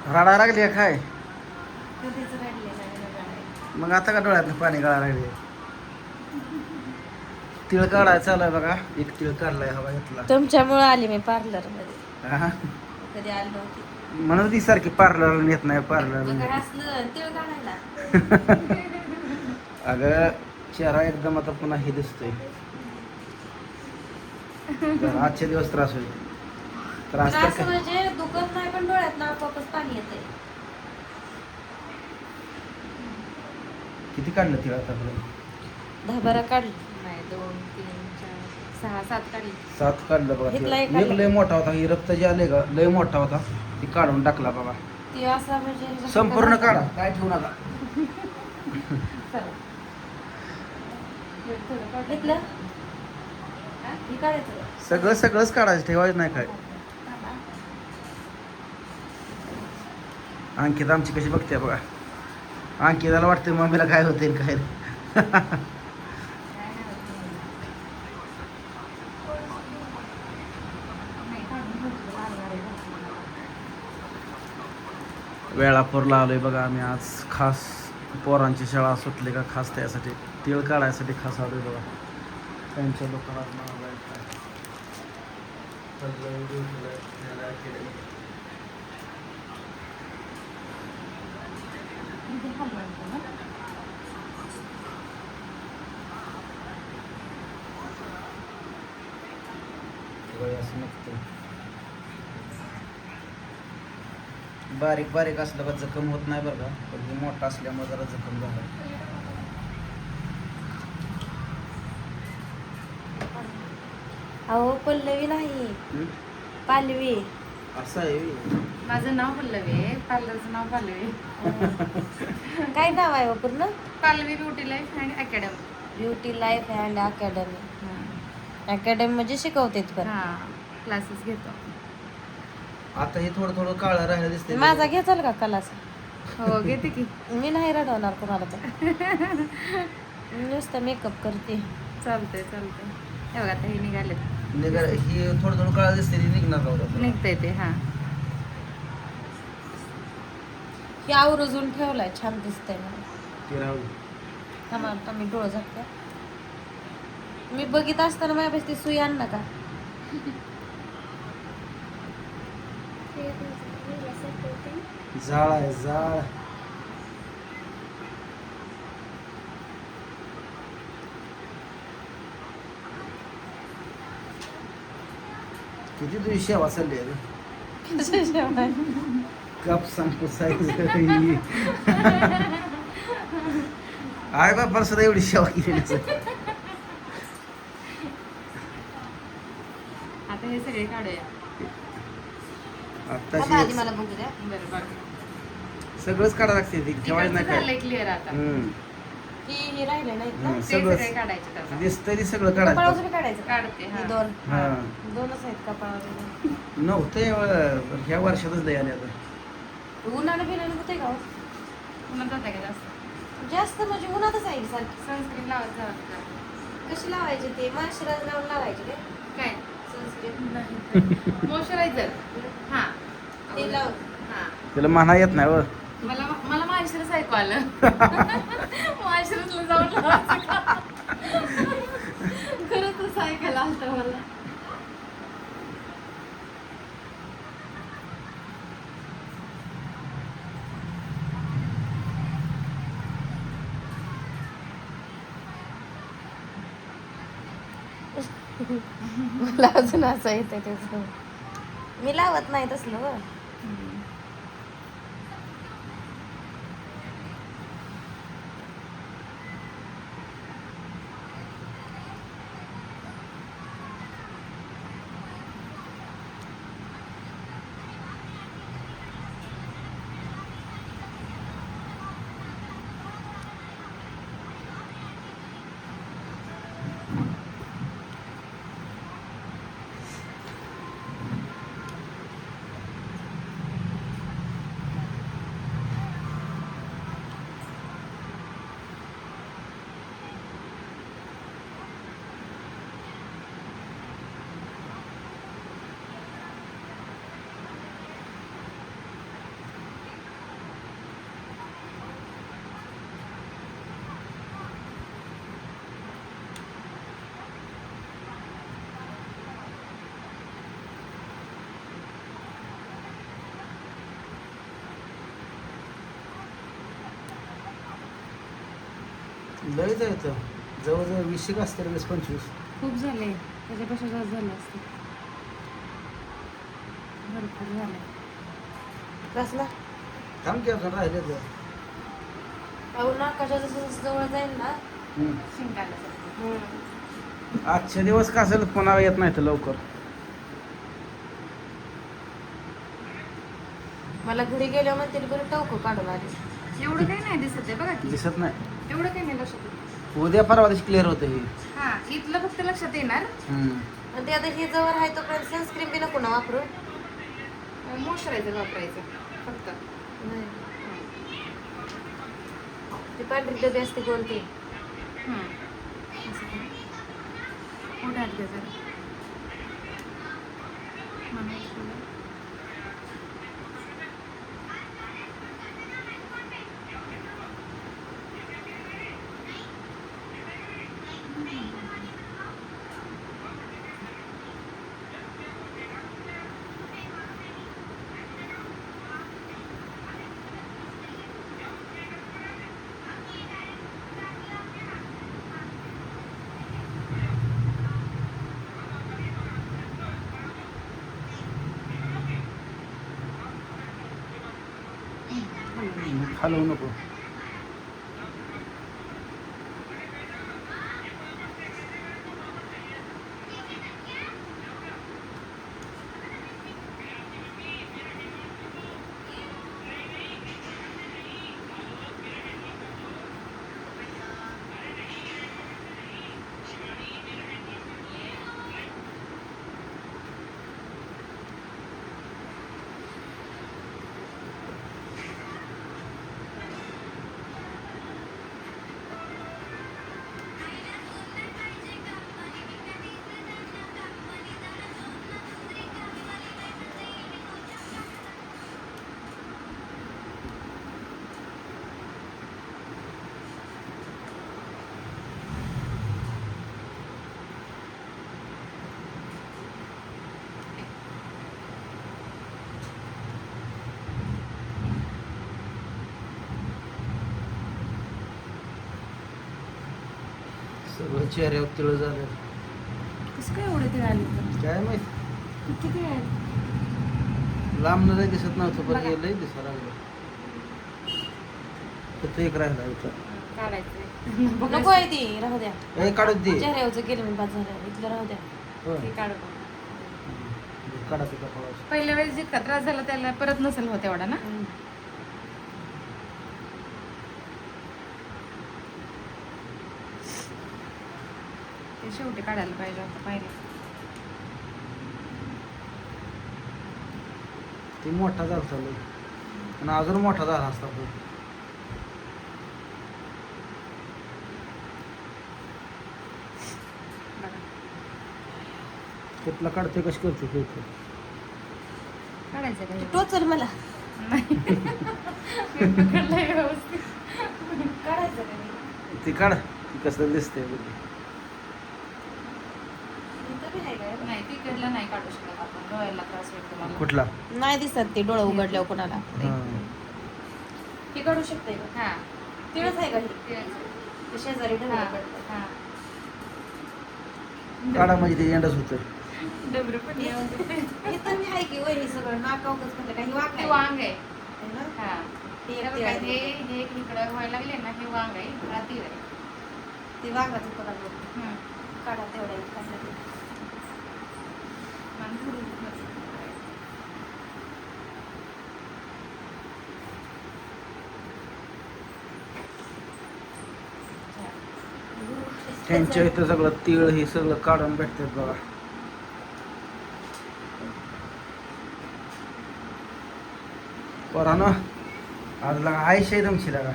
रडायला लागली आहे काय? कधीच रडले नाही रडायला. मग आता का डोळ्यातनं पाणी गळायला लागले? तिळ काढायला चालू आहे बघा. एक तिळ काढलाय हवा घेतला. तुमच्यामुळे आली मी पार्लर मध्ये. हा. कधी आली नव्हती. म्हणून ती सारखी पार्लरला नेत नाही मग पार्लरला. काय असलं तिळ काढायला. अगं चेहरा एकदम आता पुन्हा हे दिसतोय. आजचे दिवस त्रास होईल. त्रास तर त्रास काय? म्हणजे दुखत नाही पण डोळ्यात ना आपोआपच पाणी येते. किती काढलं तिळ आतापर्यंत? 10-12 काढली. नाही 2, 3, 4, 6, 7 काढली. 7 काढलं बघा. इथला एक एक काढला. लय मोठा होता. ही रक्त जे आले का लय मोठा होता. ती काढून टाकला बघा. ती असा म्हणजे संपूर्ण काढा, काय ठेवू नका. घेतलं? हे काढायचं. सगळंच काढायचं, ठेवायचं नाही काय. अंकित आमची कशी बघते बघा. अंकिताला वाटते मम्मीला काय होते काय. वेळापूरला आलोय बघा आम्ही आज. खास पोरांची शाळा सुटली का खास त्यासाठी तिळ काढायसाठी खास आलोय बघा. त्यांच्या दुकानात नाव आहे काय. असं नसतं. बारीक बारीक असलं का जखम होत नाही बरं का, पण हे मोठा असल्यामुळे जरा जखम झाला. अहो पल्लवी नाही, पालवी. असं आहे. माझं नाव पल्लवी आहे, पार्लरचं नाव पालवी. काय नाव आहे हो पूर्ण? पालवी beauty life and academy. Beauty life and academy. Academy म्हणजे शिकवतेत पण. हा, क्लासेस घेतो. आता हे थोडं थोडं काळं राहिलं दिसते. माझा घेचाल का क्लास? हो घेते की. मी नाही रडवणार कोणाला पण. नुसतं मेकअप करते. चालतंय चालतंय. हे बघा आता हे निघाले. ही थोडं थोडं काळं दिसते ती निघणार नव्हतं. निघतंय ते. हा, हे आवरजून ठेवलाय, छान दिसतंय मला. ते राहू. थांबा मी डोळं झाकते. मी बघित असताना माझ्यापाशी ती सुई आण नका. जाळ आहे जाळ. किती तुझी सेवा चालली आहे. कप सांगतो साईज आहे बा परसदा एवढी सेवा केली. आता हे सगळे काढूया. बाबा, आधी आता मला बघू द्या. बरं बघ. सगळंच काढा लागते ती ठेवायचं नाही झालंय काय. क्लिअर आता. हे राहिले नाहीत ना? हम्म, ते सगळे सगळंच काढायचे आता. दिसतंय ते सगळं कपाळाचं काढायचं. बी काढायचं. काढते. हे हा. दोन. हा दोनच आहेत कपाळावर. नव्हतं ह्या वर्षातच लय आले आता. उन्हानं बिनानं होते का हो? पुन्हा जाता का जास्त? जास्त म्हणजे उन्हातच आहे सारखी. सनस्क्रीन लावत जावं का? कशी लावायची ते? मॉइश्चरायझर लावून लावायची ते काय? सनस्क्रीन. मॉइश्चरायझर. हा, ते लावून. हा. त्याला म्हणा येत नाही व. मला मला मॉइश्चरच ऐकू आलं. मॉइश्चरला जाऊन लावायचं का? खरंच तसं ऐकायला आलं मला. मला अजून असं येतं त्याच. मी लावत नाही तसलं व. लयच आहे तर जवळजवळ 20 असते 20-25. खूप झाले त्याच्यापेक्षा जास्त झालं असतं भरपूर झालं कसला थांब की अजून राहिले तर. अहो नाकाच्या जसं जसं जवळ जाईल ना शिंकायला आजचे दिवस का असेल कोणाला येत नाही तर लवकर. मला घरी गेल्यावर म्हणतील बरं टवकं काढून आली. एवढं काही नाही दिसत आहे बघा की दिसत नाही. एवढं काही नाही लक्षात येत. उद्या परवा दिवशी क्लिअर होतं हे. हा इथलं फक्त लक्षात येणार आणि ते आता हे जवळ आहे तोपर्यंत सनस्क्रीन बी नको ना वापरू. मॉइश्चरायझर वापरायचं फक्त नाही. ती पांढरी डबी असते कोणती कुठे आणते जरा हलवू नको. सगळं चेहऱ्यावर तिळ झालं. कसं काय एवढे ते आले तर काय माहित किती ते आले लांब लय दिसत नव्हतं पण बघा. हे लय दिसायला लागलं. फक्त एक राहिला इथं. काढायचंय नको आहे ती राहू द्या. ए काढत दे. चेहऱ्यावरचं गेलं मी बाद झालं इथलं राहू द्या. होय. ते काढू काढा तिथं थोडंसं. पहिल्या वेळेस जितका त्रास झाला त्याला परत नसेल होत एवढा ना ते शेवटी काढायला पाहिजे होतं पहिले ते मोठा झाला चालू आणि अजून मोठा झाला असता तो. बघा तिथला काढते कशी करते ते काढायचं तू का टोचल मला नाही मी पकडलंय व्यवस्थित काढायचं का नाही? ती काढ ती कसं दिसते बघ. इथं बी आहे काय? नाही तिकडला नाही काढू शकत आपण डोळ्याला त्रास होईल तुम्हाला कुठला नाही दिसत ते डोळं उघडल्यावर कोणाला. हा. हे काढू शकते का? हा तिळच आहे का हे? ते ते शेजारी ढवळं हा पडतं. हा काढा म्हणजे ते एंडच होतं. डबरं पण येऊन इथं बी आहे की वय हे सगळं नाकावकच म्हणलं काही वाक ते नाही. वांग आहे है ना? हा ते हे एक बघा, तिळ हे आहे. हे एक इकडं व्हायला लागले ना हे वांग आहे हा तीळ आहे ते वाघाचं कोणाला हम्म. काढा तेवढ्या एकासाठी. आणि थोडं बस. त्यांच्या इथं सगळं तीळ हे सगळं काढून भेटतात बघा. पोरांनो आज लगा आयशे तुमची लगा